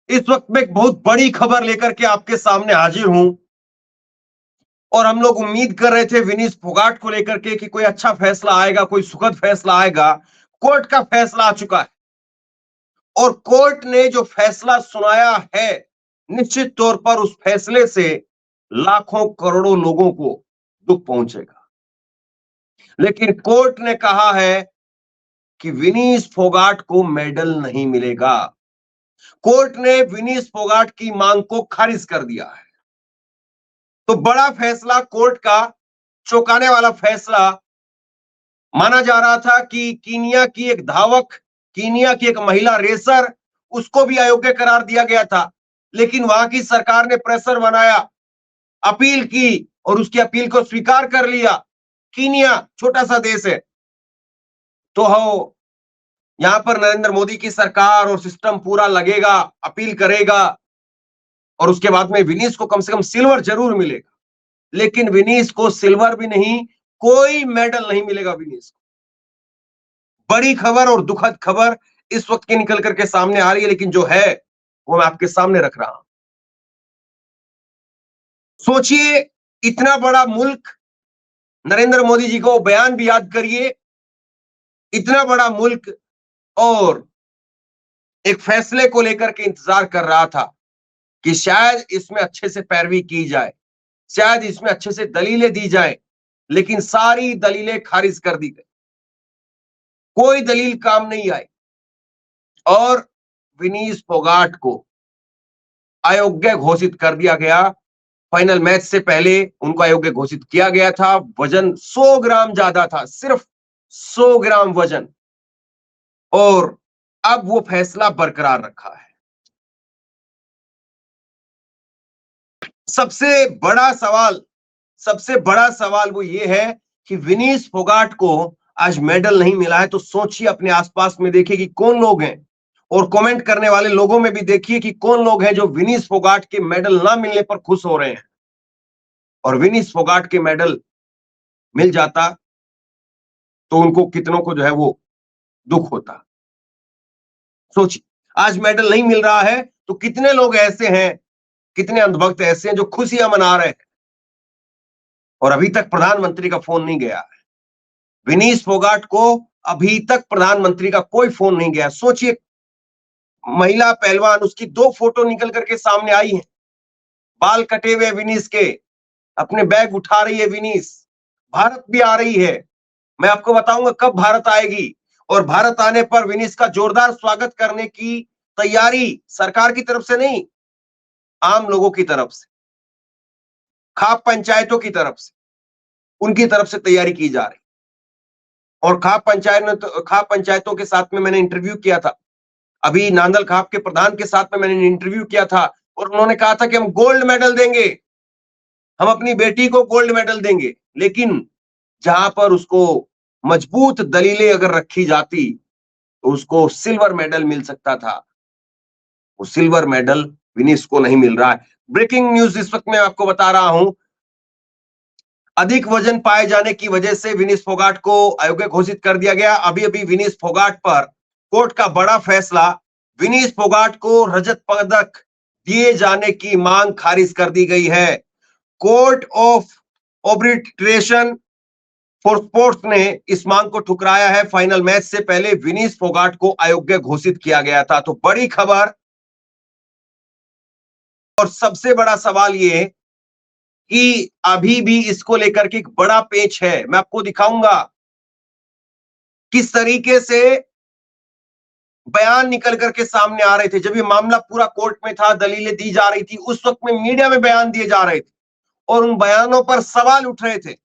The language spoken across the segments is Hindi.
इस वक्त मैं एक बहुत बड़ी खबर लेकर के आपके सामने हाजिर हूं और हम लोग उम्मीद कर रहे थे विनीस फोगाट को लेकर के कि कोई अच्छा फैसला आएगा, कोई सुखद फैसला आएगा। कोर्ट का फैसला आ चुका है और कोर्ट ने जो फैसला सुनाया है, निश्चित तौर पर उस फैसले से लाखों करोड़ों लोगों को दुख पहुंचेगा। लेकिन कोर्ट ने कहा है कि विनीस फोगाट को मेडल नहीं मिलेगा। कोर्ट ने विनीस फोगाट की मांग को खारिज कर दिया है। तो बड़ा फैसला कोर्ट का, चौंकाने वाला फैसला। माना जा रहा था कि कीनिया की एक धावक, कीनिया की एक महिला रेसर, उसको भी अयोग्य करार दिया गया था, लेकिन वहां की सरकार ने प्रेशर बनाया, अपील की और उसकी अपील को स्वीकार कर लिया। कीनिया छोटा सा देश है, तो हो यहां पर नरेंद्र मोदी की सरकार और सिस्टम पूरा लगेगा, अपील करेगा और उसके बाद में विनीस को कम से कम सिल्वर जरूर मिलेगा। लेकिन विनीस को सिल्वर भी नहीं, कोई मेडल नहीं मिलेगा विनीस को। बड़ी खबर और दुखद खबर इस वक्त की निकल करके सामने आ रही है, लेकिन जो है वो मैं आपके सामने रख रहा हूं। सोचिए, इतना बड़ा मुल्क, नरेंद्र मोदी जी को बयान भी याद करिए, इतना बड़ा मुल्क और एक फैसले को लेकर के इंतजार कर रहा था कि शायद इसमें अच्छे से पैरवी की जाए, शायद इसमें अच्छे से दलीलें दी जाए, लेकिन सारी दलीलें खारिज कर दी गई। कोई दलील काम नहीं आई और विनीस फोगाट को अयोग्य घोषित कर दिया गया। फाइनल मैच से पहले उनको अयोग्य घोषित किया गया था। वजन 100 ग्राम ज्यादा था, सिर्फ 100 ग्राम वजन, और अब वो फैसला बरकरार रखा है। सबसे बड़ा सवाल, सबसे बड़ा सवाल वो ये है कि विनीस फोगाट को आज मेडल नहीं मिला है, तो सोचिए, अपने आसपास में देखिए कि कौन लोग हैं, और कमेंट करने वाले लोगों में भी देखिए कि कौन लोग हैं जो विनीस फोगाट के मेडल ना मिलने पर खुश हो रहे हैं। और विनीस फोगाट के मेडल मिल जाता तो उनको कितनों को जो है वो दुख होता। सोचिए, आज मेडल नहीं मिल रहा है तो कितने लोग ऐसे हैं, कितने अंधभक्त ऐसे हैं जो खुशियां मना रहे हैं, और अभी तक प्रधानमंत्री का फोन नहीं गया है। विनीस फोगाट को अभी तक प्रधानमंत्री का कोई फोन नहीं गया। सोचिए, महिला पहलवान, उसकी 2 फोटो निकल करके सामने आई हैं, बाल कटे हुए विनीस के, अपने बैग उठा रही है विनीस। भारत भी आ रही है, मैं आपको बताऊंगा कब भारत आएगी, और भारत आने पर विनीस का जोरदार स्वागत करने की तैयारी सरकार की तरफ से नहीं, आम लोगों की तरफ से, खाप पंचायतों की तरफ से, उनकी तरफ से तैयारी की जा रही। और खाप पंचायतों के साथ में मैंने इंटरव्यू किया था, अभी नांदल खाप के प्रधान के साथ में मैंने इंटरव्यू किया था, और उन्होंने कहा था कि हम गोल्ड मेडल देंगे, हम अपनी बेटी को गोल्ड मेडल देंगे। लेकिन जहां पर उसको मजबूत दलीलें अगर रखी जाती तो उसको सिल्वर मेडल मिल सकता था। वो सिल्वर मेडल विनीस को नहीं मिल रहा है। ब्रेकिंग न्यूज इस वक्त मैं आपको बता रहा हूं, अधिक वजन पाए जाने की वजह से विनीस फोगाट को अयोग्य घोषित कर दिया गया। अभी अभी विनीस फोगाट पर कोर्ट का बड़ा फैसला, विनीस फोगाट को रजत पदक दिए जाने की मांग खारिज कर दी गई है। Court of arbitration for sports ने इस मांग को ठुकराया है। फाइनल मैच से पहले विनीस फोगाट को अयोग्य घोषित किया गया था। तो बड़ी खबर और सबसे बड़ा सवाल ये कि अभी भी इसको लेकर के एक बड़ा पेच है। मैं आपको दिखाऊंगा किस तरीके से बयान निकल करके सामने आ रहे थे। जब ये मामला पूरा कोर्ट में था, दलीलें दी जा रही थी, उस वक्त में मीडिया में बयान दिए जा रहे थे और उन बयानों पर सवाल उठ रहे थे।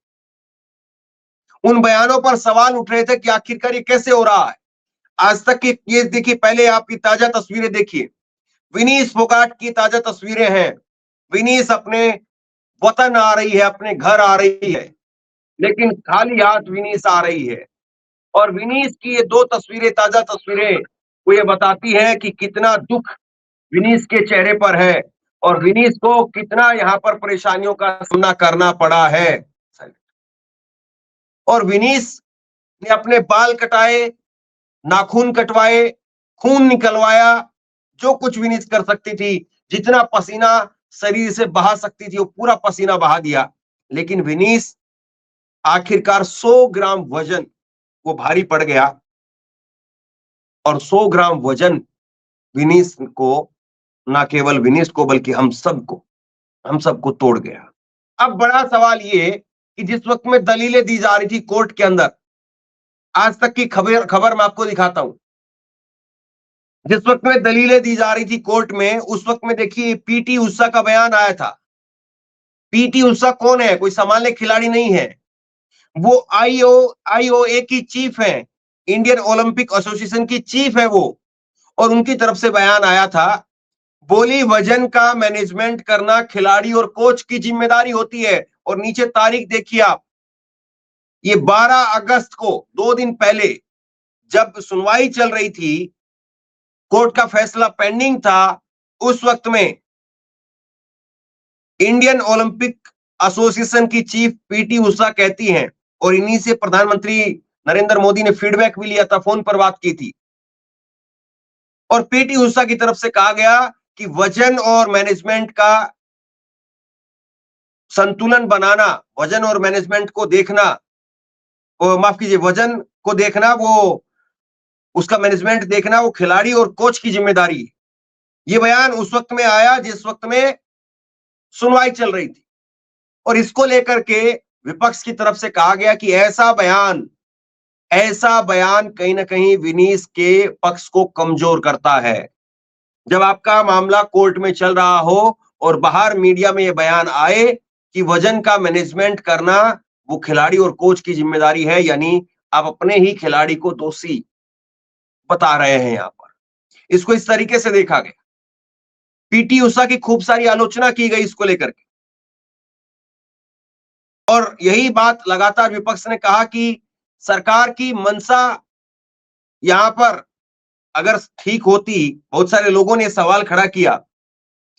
उन बयानों पर सवाल उठ रहे थे कि आखिरकार ये कैसे हो रहा है। आज तक की ये देखिए, पहले आपकी ताजा तस्वीरें देखिए, विनीस फोगाट की ताजा तस्वीरें हैं। विनीस अपने वतन आ रही है, अपने घर आ रही है, लेकिन खाली हाथ विनीस आ रही है। और विनीस की ये 2 तस्वीरें, ताजा तस्वीरें, वो ये बताती है कि कितना दुख विनीस के चेहरे पर है और विनीस को कितना यहाँ पर परेशानियों का सामना करना पड़ा है। और विनीस ने अपने बाल कटाए, नाखून कटवाए, खून निकलवाया, जो कुछ विनीत कर सकती थी, जितना पसीना शरीर से बहा सकती थी वो पूरा पसीना बहा दिया। लेकिन विनीस आखिरकार 100 ग्राम वजन वो भारी पड़ गया और 100 ग्राम वजन विनीस को, ना केवल विनीस को बल्कि हम सबको तोड़ गया। अब बड़ा सवाल ये कि जिस वक्त में दलीलें दी जा रही थी कोर्ट के अंदर, आज तक की खबर मैं आपको दिखाता हूं। जिस वक्त में दलीलें दी जा रही थी कोर्ट में, उस वक्त में देखिए पीटी उषा का बयान आया था। पीटी उषा कौन है? कोई सामान्य खिलाड़ी नहीं है, वो आईओए की चीफ है, इंडियन ओलंपिक एसोसिएशन की चीफ है वो। और उनकी तरफ से बयान आया था, बोली वजन का मैनेजमेंट करना खिलाड़ी और कोच की जिम्मेदारी होती है। और नीचे तारीख देखिए आप, ये 12 अगस्त को, 2 दिन पहले जब सुनवाई चल रही थी, कोर्ट का फैसला पेंडिंग था, उस वक्त में इंडियन ओलंपिक एसोसिएशन की चीफ पीटी उषा कहती हैं, और इन्हीं से प्रधानमंत्री नरेंद्र मोदी ने फीडबैक भी लिया था, फोन पर बात की थी। और पीटी उषा की तरफ से कहा गया कि वजन और मैनेजमेंट का संतुलन बनाना, वजन और मैनेजमेंट को देखना, माफ कीजिए, वजन को देखना, वो उसका मैनेजमेंट देखना वो खिलाड़ी और कोच की जिम्मेदारी है। ये बयान उस वक्त में आया जिस वक्त में सुनवाई चल रही थी, और इसको लेकर के विपक्ष की तरफ से कहा गया कि ऐसा बयान कहीं ना कहीं विनीस के पक्ष को कमजोर करता है। जब आपका मामला कोर्ट में चल रहा हो और बाहर मीडिया में यह बयान आए कि वजन का मैनेजमेंट करना वो खिलाड़ी और कोच की जिम्मेदारी है, यानी आप अपने ही खिलाड़ी को दोषी बता रहे हैं। यहां पर इसको इस तरीके से देखा गया। पीटी उषा की खूब सारी आलोचना की गई इसको लेकर के, और यही बात लगातार विपक्ष ने कहा कि सरकार की मंशा यहां पर अगर ठीक होती, बहुत सारे लोगों ने सवाल खड़ा किया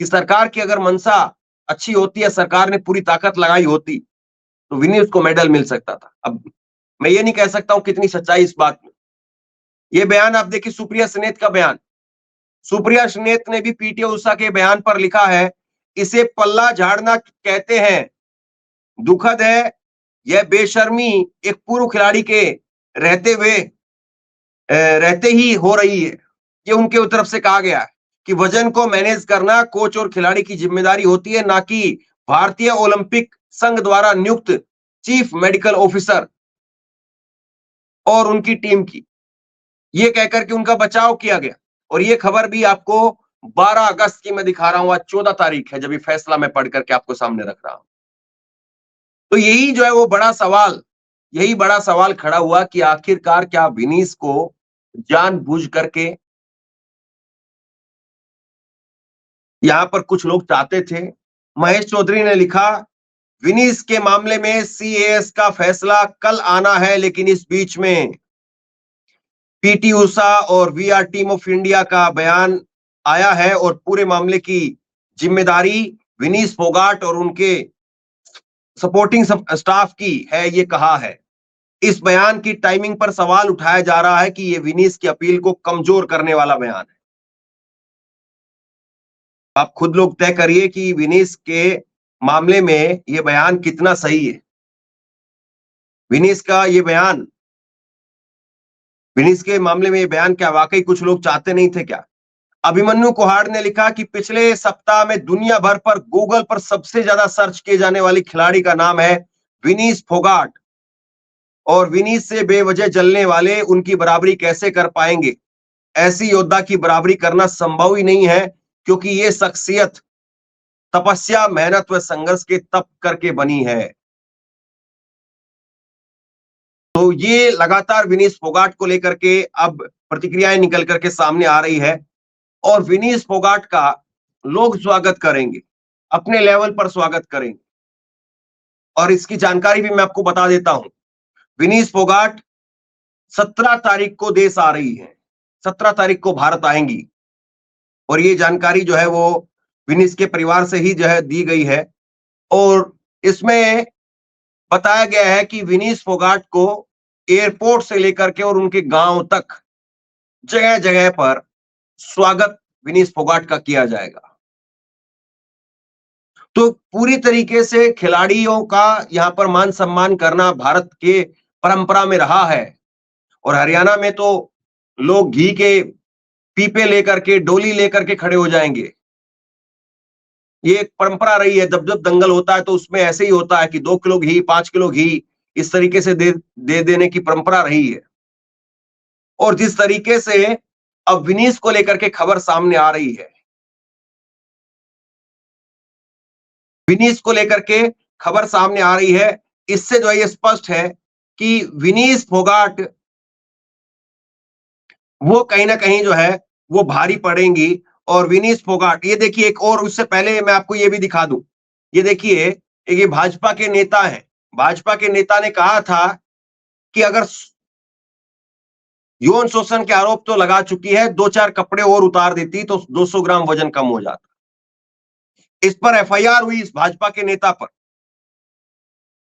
कि सरकार की अगर मंशा अच्छी होती है, सरकार ने पूरी ताकत लगाई होती, तो विनीस को मेडल मिल सकता था। अब मैं ये नहीं कह सकता हूं कितनी सच्चाई इस बात में। ये बयान आप देखिए, सुप्रिया स्नेत का बयान, सुप्रिया स्नेत ने भी पीटी उषा के बयान पर लिखा है, इसे पल्ला झाड़ना कहते हैं, दुखद है यह बेशर्मी एक पूर्व खिलाड़ी के रहते ही हो रही है। ये उनके तरफ से कहा गया है कि वजन को मैनेज करना कोच और खिलाड़ी की जिम्मेदारी होती है, ना कि भारतीय ओलंपिक संघ द्वारा नियुक्त चीफ मेडिकल ऑफिसर और उनकी टीम की। ये कहकर के उनका बचाव किया गया। और ये खबर भी आपको 12 अगस्त की मैं दिखा रहा हूं, आज 14 तारीख है जब ये फैसला मैं पढ़ करके आपको सामने रख रहा हूं। तो यही जो है वो यही बड़ा सवाल खड़ा हुआ कि आखिरकार क्या विनीस को जानबूझ करके यहां पर कुछ लोग चाहते थे। महेश चौधरी ने लिखा, विनीस के मामले में सीएएस का फैसला कल आना है, लेकिन इस बीच में पीटी उषा और वीआर टीम ऑफ इंडिया का बयान आया है और पूरे मामले की जिम्मेदारी विनीस फोगाट और उनके सपोर्टिंग स्टाफ की है, ये कहा है। इस बयान की टाइमिंग पर सवाल उठाया जा रहा है कि ये विनीस की अपील को कमजोर करने वाला बयान है। आप खुद लोग तय करिए कि विनीस के मामले में ये बयान कितना सही है। विनीस के मामले में ये बयान क्या वाकई कुछ लोग चाहते नहीं थे क्या? अभिमन्यु कुहाड़ ने लिखा कि पिछले सप्ताह में दुनिया भर पर गूगल पर सबसे ज्यादा सर्च किए जाने वाली खिलाड़ी का नाम है विनीस फोगाट, और विनीस से बेवजह जलने वाले उनकी बराबरी कैसे कर पाएंगे? ऐसी योद्धा की बराबरी करना संभव ही नहीं है, क्योंकि ये शख्सियत तपस्या, मेहनत व संघर्ष के तप करके बनी है। तो ये लगातार विनीस फोगाट को लेकर के अब प्रतिक्रियाएं निकल करके सामने आ रही है, और विनीस फोगाट का लोग स्वागत करेंगे, अपने लेवल पर स्वागत करेंगे। और इसकी जानकारी भी मैं आपको बता देता हूं, विनीस फोगाट 17 तारीख को देश आ रही है, 17 तारीख को भारत आएंगी, और ये जानकारी जो है वो विनीस के परिवार से ही जो है दी गई है। और इसमें बताया गया है कि विनीस फोगाट को एयरपोर्ट से लेकर के और उनके गांव तक जगह जगह पर स्वागत विनीस फोगाट का किया जाएगा। तो पूरी तरीके से खिलाड़ियों का यहां पर मान सम्मान करना भारत के परंपरा में रहा है। और हरियाणा में तो लोग घी के पीपे लेकर के, डोली लेकर के खड़े हो जाएंगे। ये एक परंपरा रही है, जब जब दंगल होता है तो उसमें ऐसे ही होता है कि 2 किलो घी, 5 किलो घी इस तरीके से दे देने की परंपरा रही है। और जिस तरीके से अब विनीस को लेकर के खबर सामने आ रही है, विनीस को लेकर के खबर सामने आ रही है, इससे जो है ये स्पष्ट है कि विनीस फोगाट वो कहीं ना कहीं जो है वो भारी पड़ेंगी। और विनीस फोगाट, ये देखिए एक और, उससे पहले मैं आपको ये भी दिखा दूं, ये देखिए ये भाजपा के नेता हैं। भाजपा के नेता ने कहा था कि अगर यौन शोषण के आरोप तो लगा चुकी है, 2-4 कपड़े और उतार देती तो 200 ग्राम वजन कम हो जाता। इस पर एफआईआर हुई इस भाजपा के नेता पर,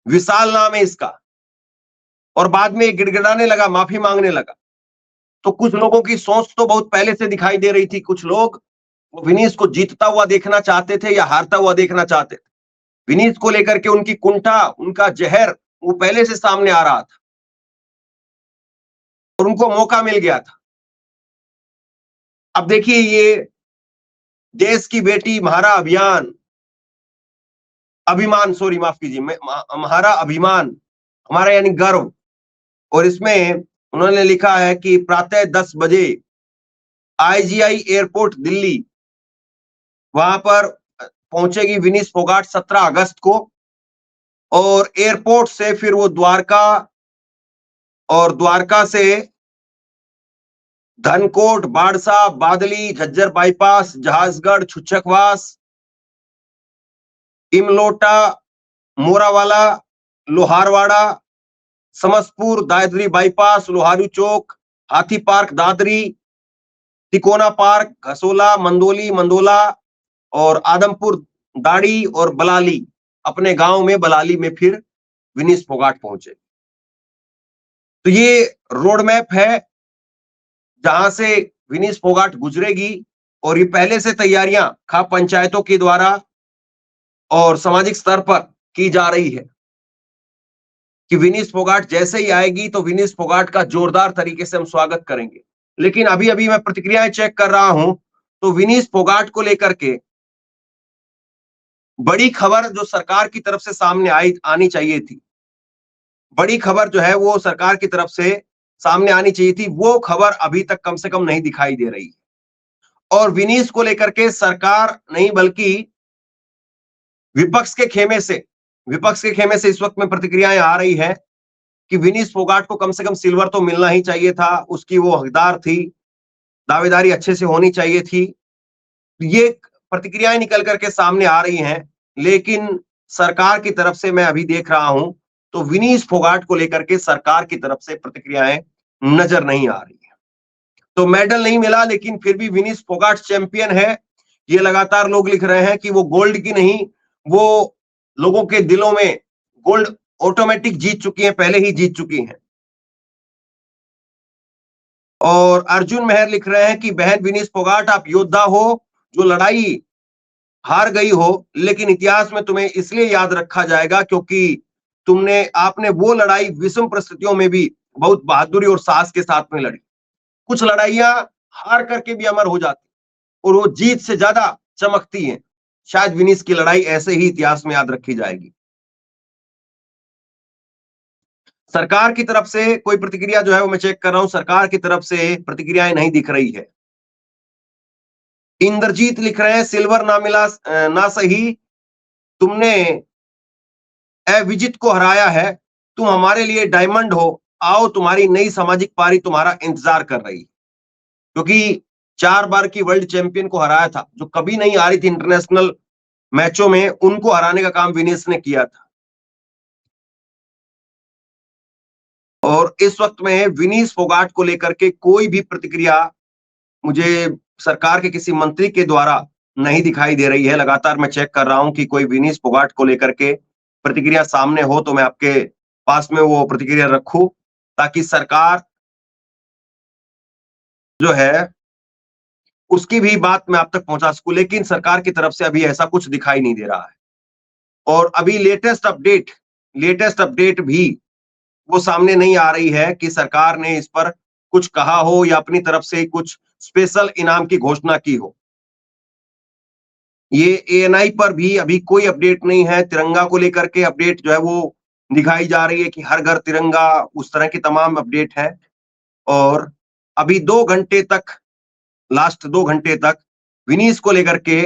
विशाल नाम है इसका। और बाद में गिड़गिड़ाने लगा, माफी मांगने लगा। तो कुछ लोगों की सोच तो बहुत पहले से दिखाई दे रही थी, कुछ लोग वो विनीस को जीतता हुआ देखना चाहते थे या हारता हुआ देखना चाहते थे। विनीस को लेकर के उनकी कुंठा, उनका जहर वो पहले से सामने आ रहा था और उनको मौका मिल गया था। अब देखिए ये देश की बेटी म्हारा अभियान, अभिमान, सॉरी माफ कीजिए, म्हारा अभिमान, हमारा यानी गर्व। और इसमें उन्होंने लिखा है कि प्रातः 10 बजे आईजीआई एयरपोर्ट दिल्ली, वहां पर पहुंचेगी विनीस फोगाट 17 अगस्त को। और एयरपोर्ट से फिर वो द्वारका, और द्वारका से धनकोट, बाड़सा, बादली, झज्जर बाईपास, जहाजगढ़, छुच्छकवास, इमलोटा, मोरावाला, लोहारवाड़ा, समसपुर, दादरी बाईपास, लोहारू चौक, हाथी पार्क दादरी, तिकोना पार्क, घसोला, मंदोली, मंदोला और आदमपुर दाड़ी और बलाली, अपने गांव में बलाली में फिर विनीस फोगाट पहुंचे। तो ये रोड मैप है जहां से विनीस फोगाट गुजरेगी। और ये पहले से तैयारियां खाप पंचायतों के द्वारा और सामाजिक स्तर पर की जा रही है कि विनीस फोगाट जैसे ही आएगी तो विनीस फोगाट का जोरदार तरीके से हम स्वागत करेंगे। लेकिन अभी अभी मैं प्रतिक्रियाएं चेक कर रहा हूं तो विनीस फोगाट को लेकर के बड़ी खबर जो सरकार की तरफ से सामने आनी चाहिए थी, बड़ी खबर जो है वो सरकार की तरफ से सामने आनी चाहिए थी, वो खबर अभी तक कम से कम नहीं दिखाई दे रही। और विनीस को लेकर के सरकार नहीं बल्कि विपक्ष के खेमे से, विपक्ष के खेमे से इस वक्त में प्रतिक्रियाएं आ रही है कि विनीस फोगाट को कम से कम सिल्वर तो मिलना ही चाहिए था, उसकी वो हकदार थी, दावेदारी अच्छे से होनी चाहिए थी। ये प्रतिक्रियाएं निकल करके सामने आ रही हैं। लेकिन सरकार की तरफ से मैं अभी देख रहा हूं तो विनीस फोगाट को लेकर के सरकार की तरफ से प्रतिक्रियाएं नजर नहीं आ रही है। तो मेडल नहीं मिला लेकिन फिर भी विनीस फोगाट चैंपियन है, ये लगातार लोग लिख रहे हैं कि वो गोल्ड की नहीं, वो लोगों के दिलों में गोल्ड ऑटोमेटिक जीत चुकी है, पहले ही जीत चुकी हैं। और अर्जुन मेहर लिख रहे हैं कि बहन विनीस फोगाट, आप योद्धा हो, जो लड़ाई हार गई हो, लेकिन इतिहास में तुम्हें इसलिए याद रखा जाएगा क्योंकि आपने वो लड़ाई विषम परिस्थितियों में भी बहुत बहादुरी और साहस के साथ में लड़ी। कुछ लड़ाइयां हार करके भी अमर हो जाती और वो जीत से ज्यादा चमकती हैं। शायद विनीस की लड़ाई ऐसे ही इतिहास में याद रखी जाएगी। सरकार की तरफ से कोई प्रतिक्रिया जो है वो मैं चेक कर रहा हूं, सरकार की तरफ से प्रतिक्रियाएं नहीं दिख रही है। इंद्रजीत लिख रहे हैं सिल्वर ना मिला ना सही, तुमने विजित को हराया है, तुम हमारे लिए डायमंड हो, आओ तुम्हारी नई सामाजिक पारी तुम्हारा इंतजार कर रही। क्योंकि 4 बार की वर्ल्ड चैंपियन को हराया था, जो कभी नहीं आ रही थी इंटरनेशनल मैचों में, उनको हराने का काम विनीस ने किया था। और इस वक्त में विनीस फोगाट को लेकर के कोई भी प्रतिक्रिया मुझे सरकार के किसी मंत्री के द्वारा नहीं दिखाई दे रही है। लगातार मैं चेक कर रहा हूं कि कोई विनीस फोगाट को लेकर के प्रतिक्रिया सामने हो तो मैं आपके पास में वो प्रतिक्रिया रखूं, ताकि सरकार जो है उसकी भी बात मैं आप तक पहुंचा सकूं, लेकिन सरकार की तरफ से अभी ऐसा कुछ दिखाई नहीं दे रहा है। और अभी लेटेस्ट अपडेट भी वो सामने नहीं आ रही है कि सरकार ने इस पर कुछ कहा हो या अपनी तरफ से कुछ स्पेशल इनाम की घोषणा की हो। ये एएनआई पर भी अभी कोई अपडेट नहीं है। तिरंगा को लेकर के अपडेट जो है वो दिखाई जा रही है कि हर घर तिरंगा, उस तरह की तमाम अपडेट है। और अभी 2 घंटे तक, लास्ट 2 घंटे तक विनीश को लेकर के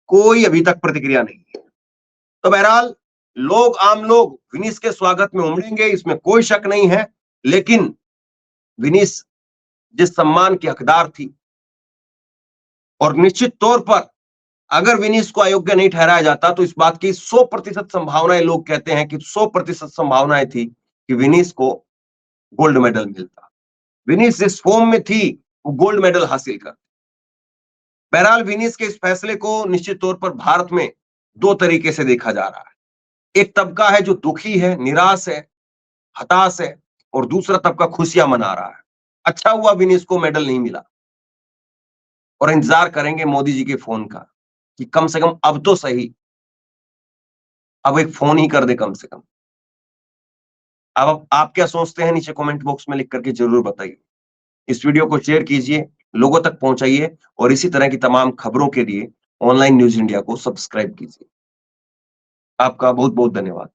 कोई अभी तक प्रतिक्रिया नहीं है। तो बहरहाल आम लोग विनीश के स्वागत में उमड़ेंगे, इसमें कोई शक नहीं है। लेकिन विनीश जिस सम्मान की हकदार थी, और निश्चित तौर पर अगर विनीश को अयोग्य नहीं ठहराया जाता तो इस बात की 100% संभावनाएं, लोग कहते हैं कि 100% संभावनाएं थी कि विनीश को गोल्ड मेडल मिलता। विनीश जिस फॉर्म में थी वो गोल्ड मेडल हासिल कर। बहरहाल विनीश के इस फैसले को निश्चित तौर पर भारत में 2 तरीके से देखा जा रहा है। एक तबका है जो दुखी है, निराश है, हताश है, और दूसरा तबका खुशियां मना रहा है। अच्छा हुआ विनीश को मेडल नहीं मिला, और इंतजार करेंगे मोदी जी के फोन का कि कम से कम अब तो सही, अब एक फोन ही कर दे कम से कम। अब आप क्या सोचते हैं, नीचे कमेंट बॉक्स में लिख करके जरूर बताइए। इस वीडियो को शेयर कीजिए, लोगों तक पहुंचाइए, और इसी तरह की तमाम खबरों के लिए ऑनलाइन न्यूज इंडिया को सब्सक्राइब कीजिए। आपका बहुत बहुत धन्यवाद।